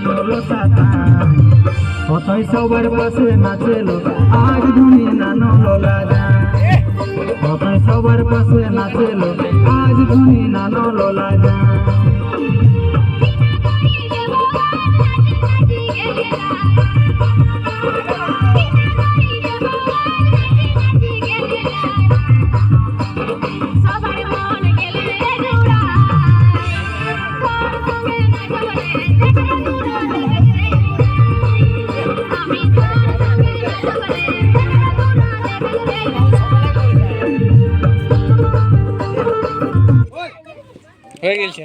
নানলো সাতাই কতই সবার পাশে নাচেলো আজ ধুনি নানলো লাগাই কতই সবার পাশে নাচেলো আজ ধুনি নানলো লাগাই হয়ে গেছে।